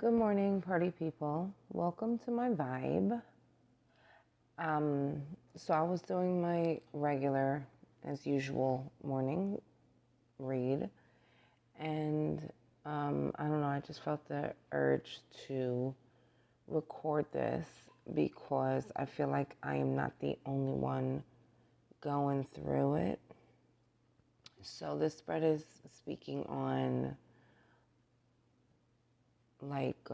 Good morning, party people. Welcome to my vibe. So I was doing my regular, as usual, morning read, and I don't know, I just felt the urge to record this because I feel like I am not the only one going through it. So this spread is speaking on like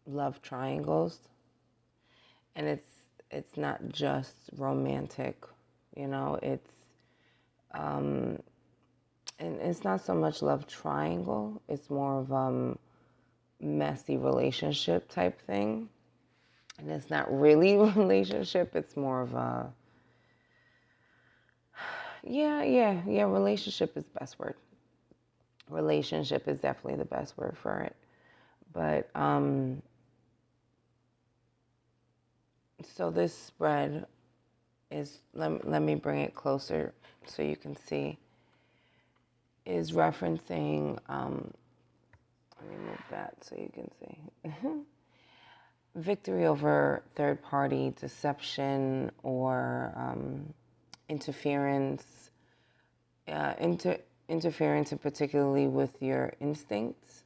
love triangles, and it's not just romantic, it's um and it's not so much love triangle, it's more of messy relationship type thing. And it's not really a relationship, it's more of a yeah, relationship is the best word. Relationship is definitely the best word for it. But so this spread is, let me bring it closer so you can see, is referencing, let me move that so you can see, victory over third-party deception or interference, interference, and particularly with your instincts,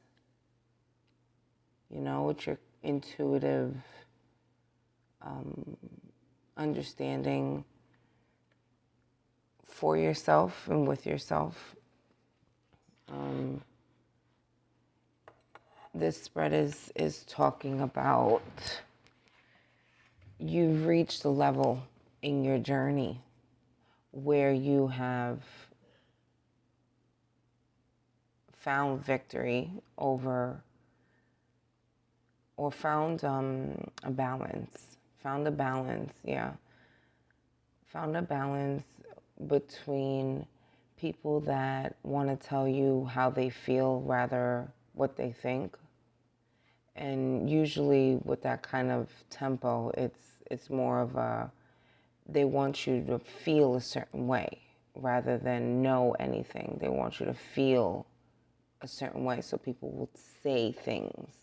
with your intuitive understanding for yourself and with yourself. This spread is talking about you've reached a level in your journey where you have found victory over, or found a balance. Found a balance between people that want to tell you how they feel rather what they think. And usually with that kind of tempo, it's more of a, they want you to feel a certain way rather than know anything. They want you to feel a certain way. So people will say things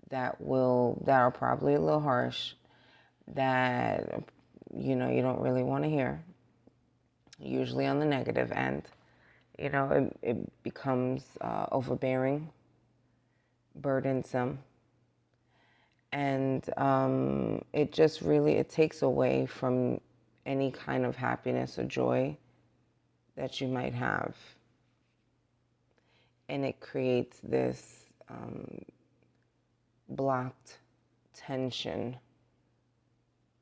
that are probably a little harsh, that you don't really want to hear, usually on the negative end. It becomes overbearing, burdensome, and it just really, it takes away from any kind of happiness or joy that you might have, and it creates this blocked tension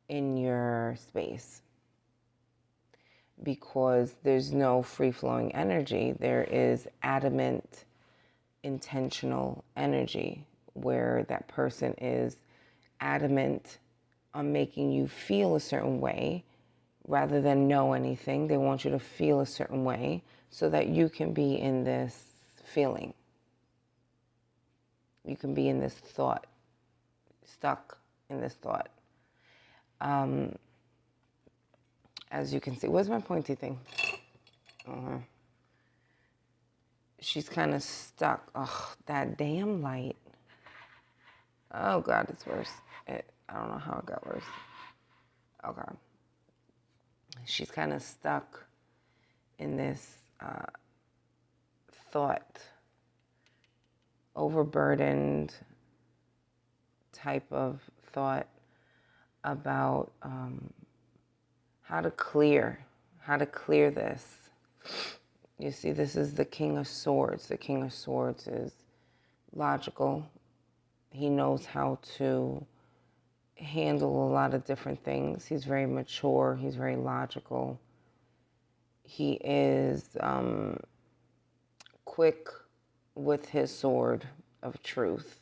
in your space because there's no free-flowing energy. There is adamant, intentional energy where that person is adamant on making you feel a certain way rather than know anything. They want you to feel a certain way so that you can be in this feeling. You can be in this thought, stuck in this thought. As you can see, where's my pointy thing? She's kind of stuck. Ugh, that damn light. Oh God, it's worse. I don't know how it got worse. Okay. She's kind of stuck in this thought, overburdened type of thought about how to clear this. You see, this is the King of Swords. The King of Swords is logical. He knows how to handle a lot of different things. He's very mature. He's very logical. He is quick with his sword of truth,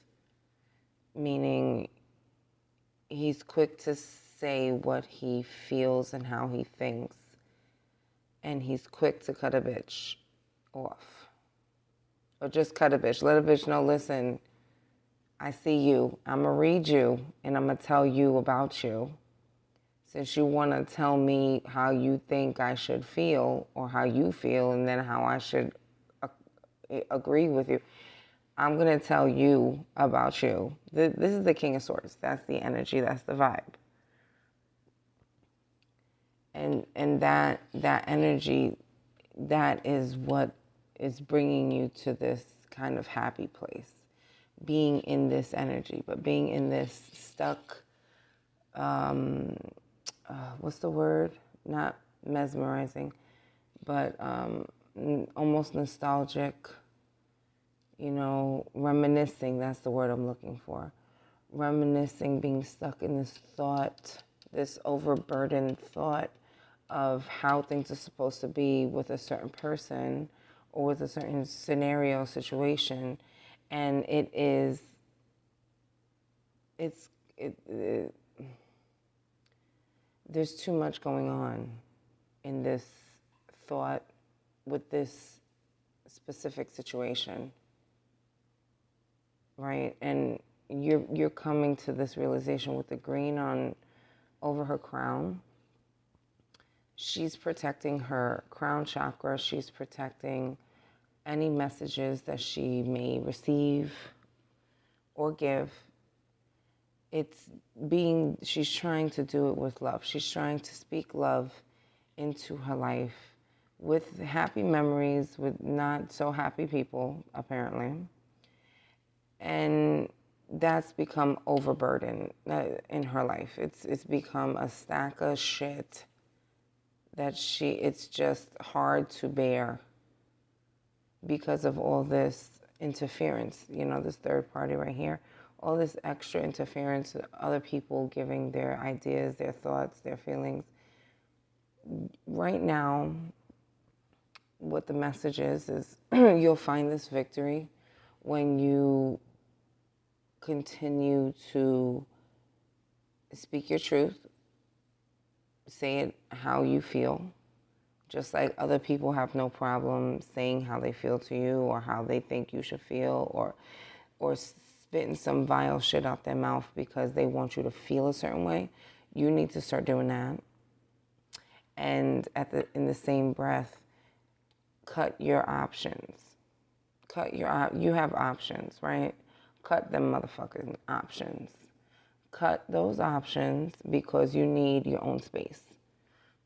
meaning he's quick to say what he feels and how he thinks, and he's quick to cut a bitch off. Or just cut a bitch. Let a bitch know, listen, I see you. I'm going to read you, and I'm going to tell you about you. Since you want to tell me how you think I should feel or how you feel and then how I should agree with you, I'm going to tell you about you. This is the King of Swords. That's the energy. That's the vibe. And that energy, that is what is bringing you to this kind of happy place. Being in this energy, but being in this stuck, what's the word? Not mesmerizing, but almost nostalgic, reminiscing. That's the word I'm looking for. Reminiscing, being stuck in this thought, this overburdened thought of how things are supposed to be with a certain person or with a certain scenario, situation. And there's too much going on in this thought with this specific situation, right? And you're coming to this realization with the green on over her crown. She's protecting her crown chakra. She's protecting any messages that she may receive or give. She's trying to do it with love. She's trying to speak love into her life with happy memories, with not so happy people, apparently. And that's become overburden in her life. It's become a stack of shit that it's just hard to bear because of all this interference, this third party right here, all this extra interference, other people giving their ideas, their thoughts, their feelings. Right now, what the message is you'll find this victory when you continue to speak your truth, say it how you feel, just like other people have no problem saying how they feel to you or how they think you should feel, or spitting some vile shit out their mouth because they want you to feel a certain way. You need to start doing that. And in the same breath, cut your options. You have options, right? Cut them motherfucking options. Cut those options because you need your own space.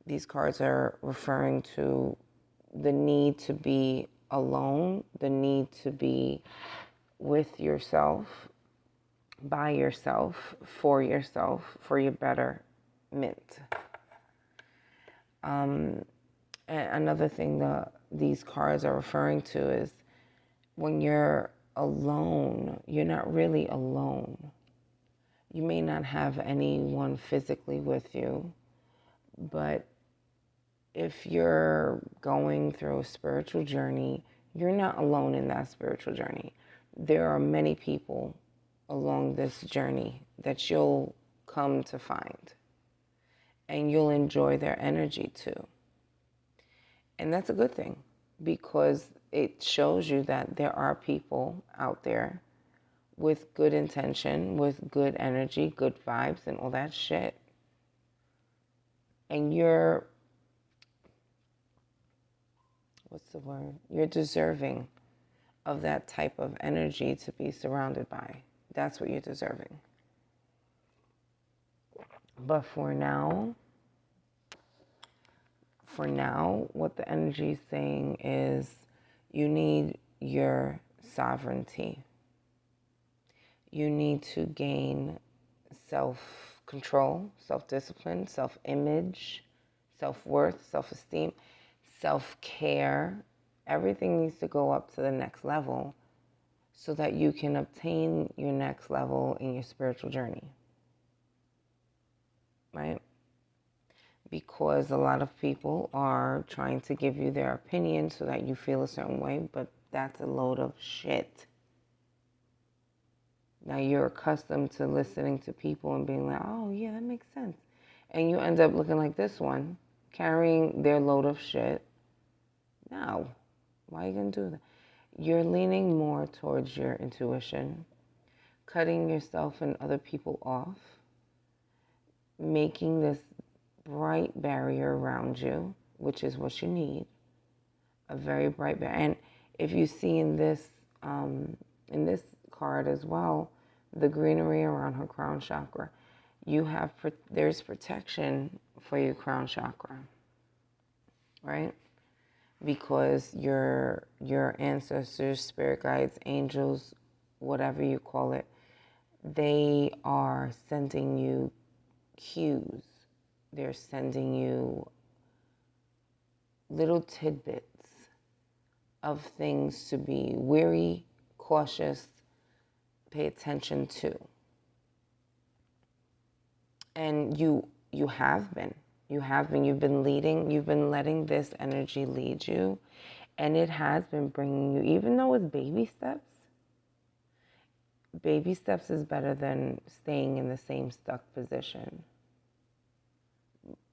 These cards are referring to the need to be alone, the need to be with yourself, by yourself, for your betterment. And another thing these cards are referring to is when you're alone, you're not really alone. You may not have anyone physically with you, but if you're going through a spiritual journey, you're not alone in that spiritual journey. There are many people along this journey that you'll come to find, and you'll enjoy their energy too. And that's a good thing because it shows you that there are people out there with good intention, with good energy, good vibes, and all that shit. And you're deserving of that type of energy to be surrounded by. That's what you're deserving. But for now, what the energy is saying is you need your sovereignty. You need to gain self-control, self-discipline, self-image, self-worth, self-esteem, self-care. Everything needs to go up to the next level so that you can obtain your next level in your spiritual journey. Right? Because a lot of people are trying to give you their opinion so that you feel a certain way, but that's a load of shit. Now you're accustomed to listening to people and being like, oh yeah, that makes sense. And you end up looking like this one, carrying their load of shit. No, why are you going to do that? You're leaning more towards your intuition, cutting yourself and other people off, making this bright barrier around you, which is what you need, a very bright barrier. And if you see in this in this card as well, the greenery around her crown chakra. There's protection for your crown chakra, right? Because your ancestors, spirit guides, angels, whatever you call it, they are sending you cues. They're sending you little tidbits of things to be wary, cautious, pay attention to. And you've been letting this energy lead you, and it has been bringing you, even though it's baby steps is better than staying in the same stuck position.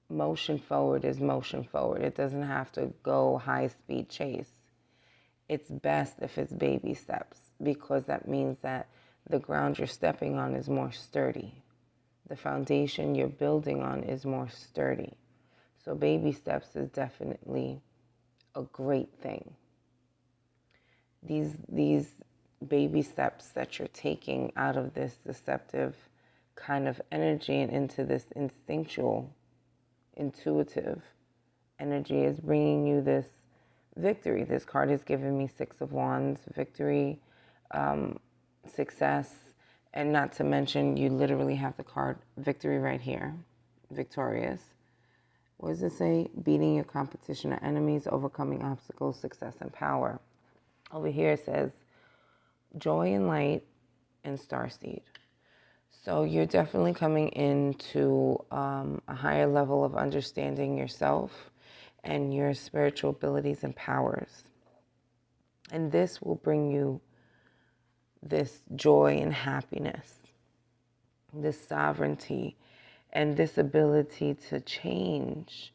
Motion forward is motion forward. It doesn't have to go high speed chase. It's best if it's baby steps, because that means that the ground you're stepping on is more sturdy. The foundation you're building on is more sturdy. So baby steps is definitely a great thing. These baby steps that you're taking out of this deceptive kind of energy and into this instinctual, intuitive energy is bringing you this victory. This card has given me Six of Wands, victory, success, and not to mention you literally have the card victory right here, victorious. What does it say? Beating your competition or enemies, overcoming obstacles, success, and power. Over here it says joy and light and starseed. So you're definitely coming into a higher level of understanding yourself and your spiritual abilities and powers. And this will bring you this joy and happiness, this sovereignty, and this ability to change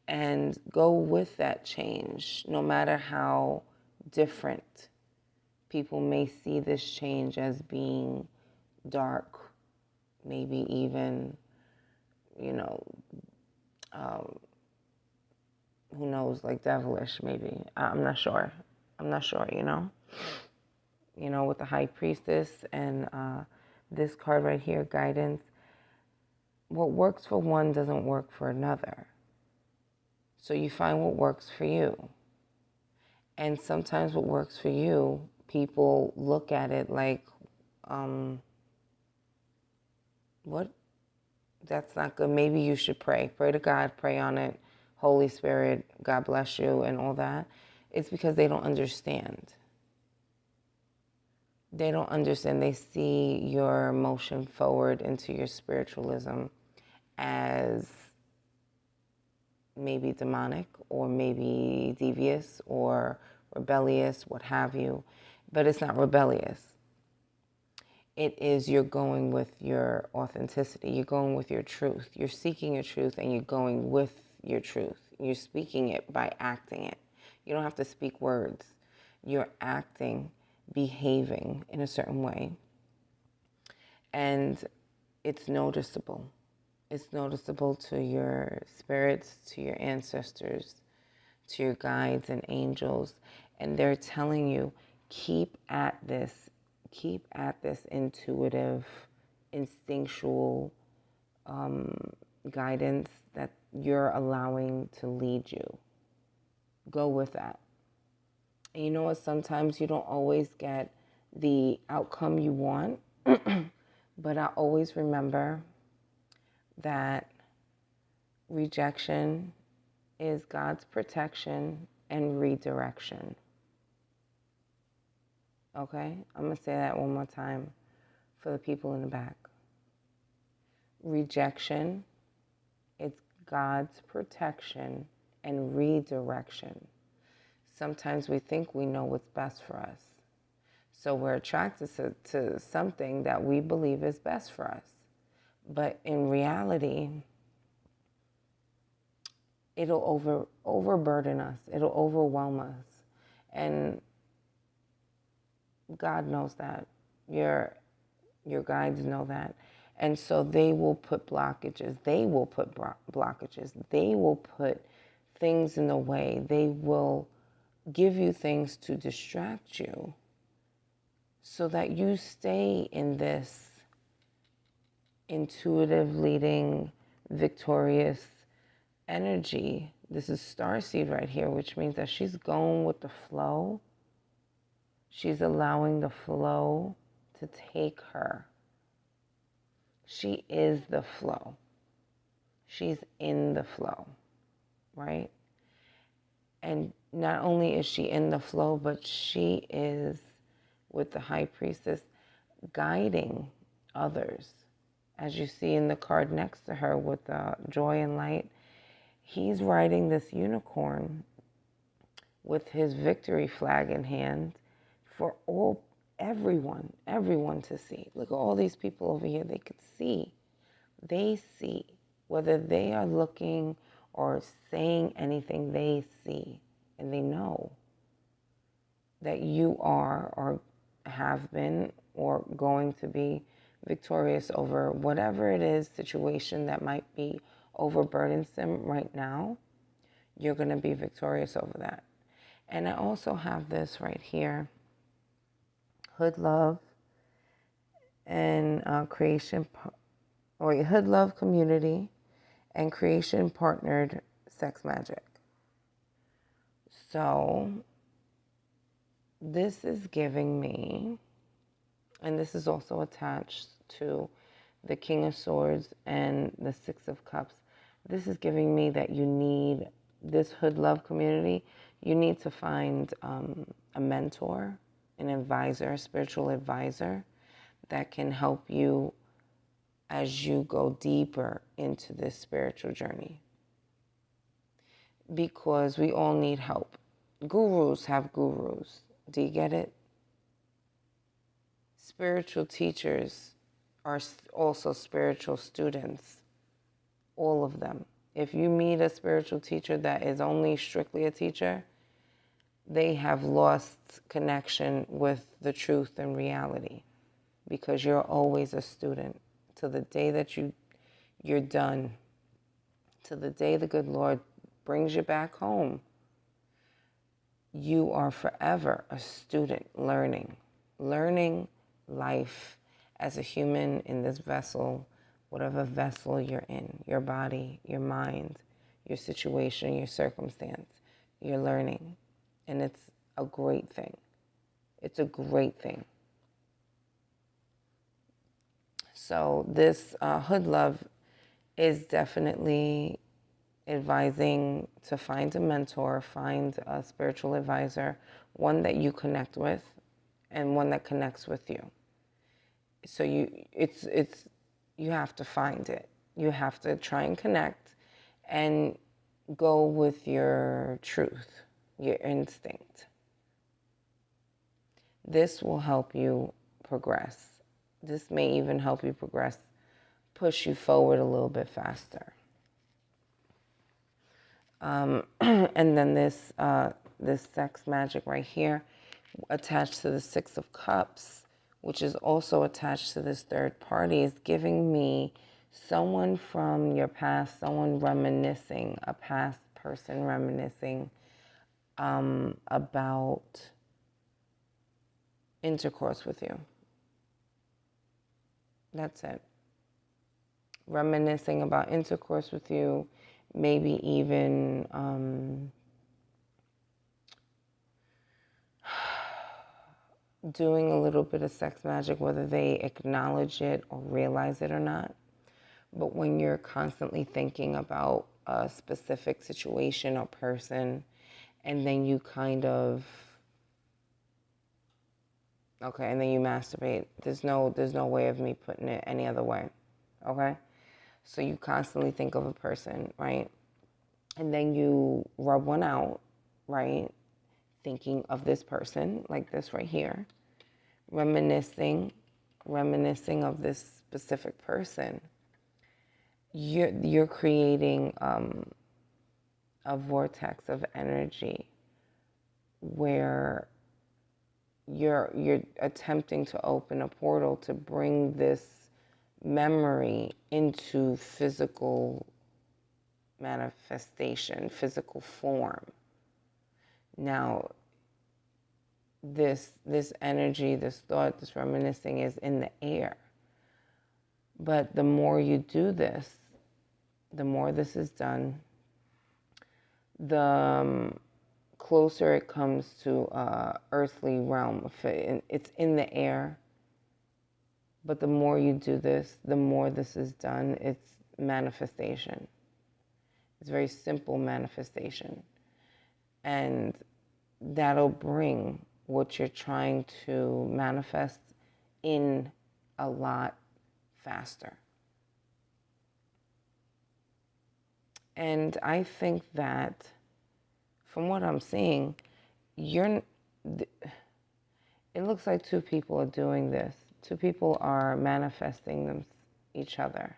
and go with that change, no matter how different people may see this change as being dark, maybe even, who knows, like devilish, maybe. I'm not sure, with the High Priestess and this card right here, guidance. What works for one doesn't work for another. So you find what works for you. And sometimes what works for you, people look at it like, what? That's not good. Maybe you should pray. Pray to God, pray on it. Holy Spirit, God bless you, and all that. It's because they don't understand. They don't understand. They see your motion forward into your spiritualism as maybe demonic or maybe devious or rebellious, what have you. But it's not rebellious. It is you're going with your authenticity. You're going with your truth. You're seeking your truth and you're going with your truth. You're speaking it by acting it. You don't have to speak words. You're acting, behaving in a certain way. And it's noticeable. It's noticeable to your spirits, to your ancestors, to your guides and angels. And they're telling you, keep at this intuitive, instinctual guidance that you're allowing to lead you. Go with that. And you know what? Sometimes you don't always get the outcome you want, but I always remember that rejection is God's protection and redirection. Okay? I'm going to say that one more time for the people in the back. Rejection is God's protection and redirection. Sometimes we think we know what's best for us. So we're attracted to something that we believe is best for us. But in reality, it'll overburden us. It'll overwhelm us. And God knows that. Your guides know that. And so they will put blockages. They will put blockages. They will put things in the way. They will give you things to distract you so that you stay in this intuitive, leading, victorious energy. This is starseed right here, which means that she's going with the flow. She's allowing the flow to take her. She is the flow. She's in the flow, right? And not only is she in the flow, but she is with the high priestess guiding others. As you see in the card next to her with joy and light, he's riding this unicorn with his victory flag in hand for everyone to see. Look at all these people over here. They could see. They see. Whether they are looking or saying anything, they see. And they know that you are or have been or going to be victorious over whatever it is, situation that might be overburdensome right now. You're going to be victorious over that. And I also have this right here, Hood Love and Hood Love Community and Creation Partnered Sex Magic. So this is giving me, and this is also attached to the King of Swords and the Six of Cups. This is giving me that you need this Hood Love Community. You need to find a mentor, an advisor, a spiritual advisor that can help you as you go deeper into this spiritual journey. Because we all need help. Gurus have gurus. Do you get it? Spiritual teachers are also spiritual students. All of them. If you meet a spiritual teacher that is only strictly a teacher, they have lost connection with the truth and reality, because you're always a student till the day that you're done, till the day the good Lord brings you back home. You are forever a student, learning life as a human in this vessel, whatever vessel you're in, your body, your mind, your situation, your circumstance. You're learning, and it's a great thing. It's a great thing. So this Hood Love is definitely advising to find a mentor, find a spiritual advisor, one that you connect with and one that connects with you. So you have to find it. You have to try and connect and go with your truth, your instinct. This will help you progress. This may even help you progress, push you forward a little bit faster. And then this sex magic right here, attached to the Six of Cups, which is also attached to this third party, is giving me someone from your past, someone reminiscing, a past person reminiscing about intercourse with you. That's it. Reminiscing about intercourse with you, maybe even doing a little bit of sex magic, whether they acknowledge it or realize it or not. But when you're constantly thinking about a specific situation or person, and then you kind of, okay, and then you masturbate, there's no way of me putting it any other way, okay? So you constantly think of a person, right? And then you rub one out, right? Thinking of this person, like this right here, reminiscing of this specific person. You're creating a vortex of energy where you're attempting to open a portal to bring this memory into physical manifestation, physical form. Now, this energy, this thought, this reminiscing is in the air. But the more you do this, the more this is done, the closer it comes to earthly realm. It's in the air, but the more you do this, the more this is done. It's manifestation. It's very simple manifestation. And that'll bring what you're trying to manifest in a lot faster. And I think that from what I'm seeing, it looks like two people are doing this. Two people are manifesting each other.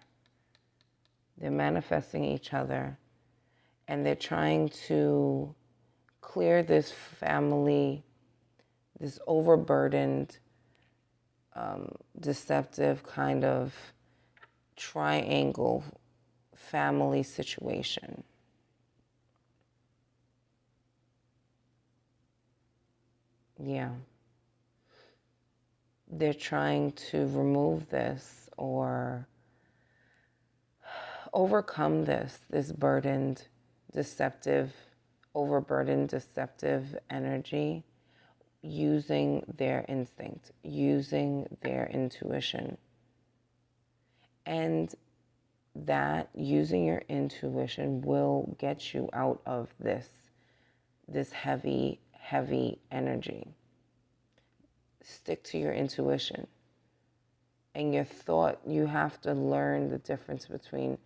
They're manifesting each other, and they're trying to clear this family, this overburdened, deceptive kind of triangle family situation. Yeah. They're trying to remove this or overcome this burdened, deceptive, overburdened, deceptive energy using their instinct, using their intuition. And that using your intuition will get you out of this heavy, heavy energy. Stick to your intuition. And your thought, you have to learn the difference between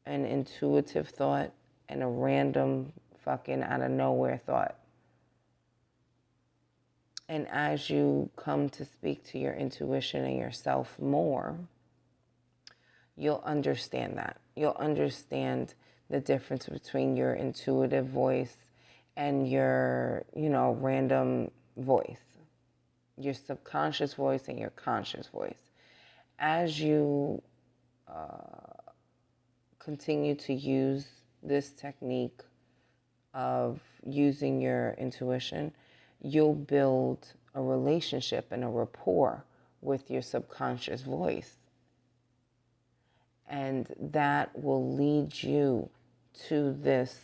an intuitive thought and a random fucking out of nowhere thought. And as you come to speak to your intuition and yourself more, you'll understand that. You'll understand the difference between your intuitive voice and your, random voice. Your subconscious voice and your conscious voice. As you continue to use this technique of using your intuition, you'll build a relationship and a rapport with your subconscious voice. And that will lead you to this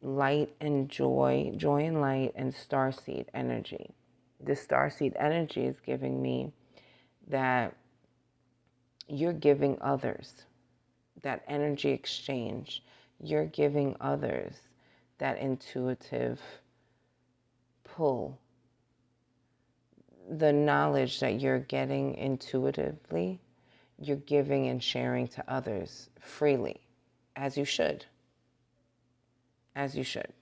light and joy and light and starseed energy. This starseed energy is giving me that you're giving others that energy exchange. You're giving others that intuitive pull. The knowledge that you're getting intuitively, you're giving and sharing to others freely, as you should. As you should.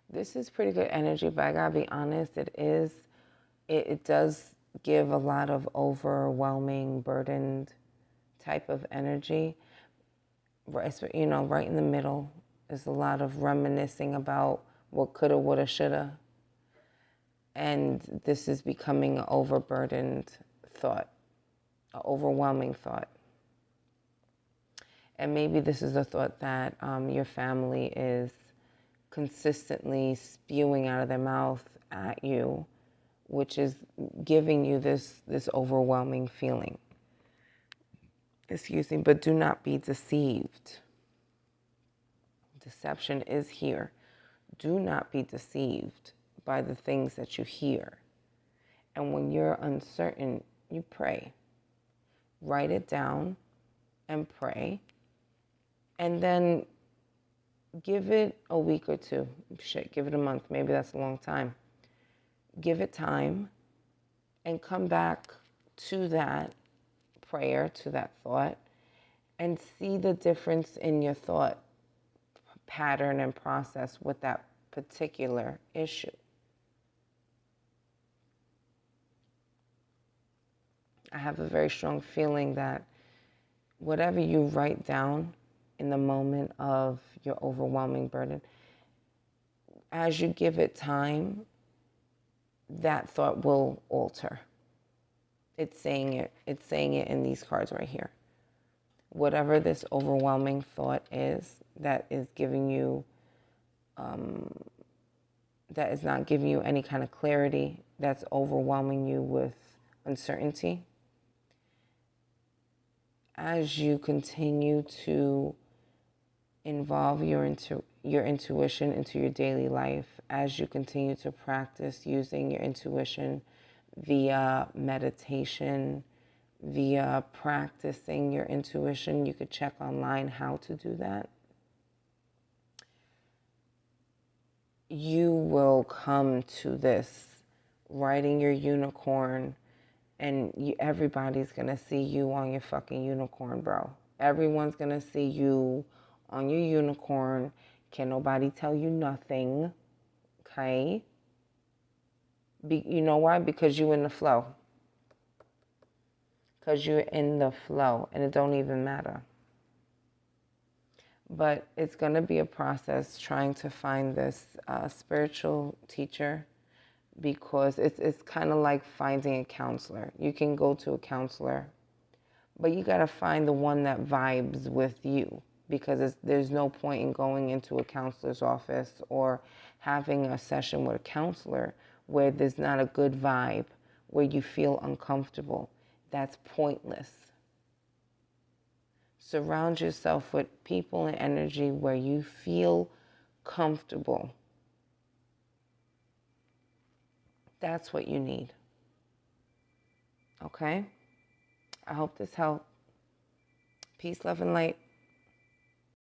This is pretty good energy, but I gotta be honest, it does give a lot of overwhelming, burdened type of energy. Right in the middle is a lot of reminiscing about what coulda, woulda, shoulda. And this is becoming an overburdened thought, an overwhelming thought. And maybe this is a thought that your family is consistently spewing out of their mouth at you, which is giving you this overwhelming feeling. Excuse me, but do not be deceived. Deception is here. Do not be deceived by the things that you hear. And when you're uncertain, you pray. Write it down and pray. And then give it a week or two. Shit, give it a month. Maybe that's a long time. Give it time and come back to that prayer, to that thought, and see the difference in your thought pattern and process with that particular issue. I have a very strong feeling that whatever you write down in the moment of your overwhelming burden, as you give it time, that thought will alter. It's saying it in these cards right here. Whatever this overwhelming thought is that is giving you that is not giving you any kind of clarity, that's overwhelming you with uncertainty. As you continue to involve your intuition into your daily life, as you continue to practice using your intuition via meditation, via practicing your intuition, you could check online how to do that. You will come to this riding your unicorn, and everybody's going to see you on your fucking unicorn, bro. Everyone's going to see you on your unicorn. Can nobody tell you nothing, okay? You know why? Because you're in the flow. Because you're in the flow, and it don't even matter. But it's going to be a process trying to find this spiritual teacher, because it's kind of like finding a counselor. You can go to a counselor, but you got to find the one that vibes with you, because there's no point in going into a counselor's office or having a session with a counselor where there's not a good vibe, where you feel uncomfortable. That's pointless. Surround yourself with people and energy where you feel comfortable. That's what you need. Okay? I hope this helped. Peace, love, and light.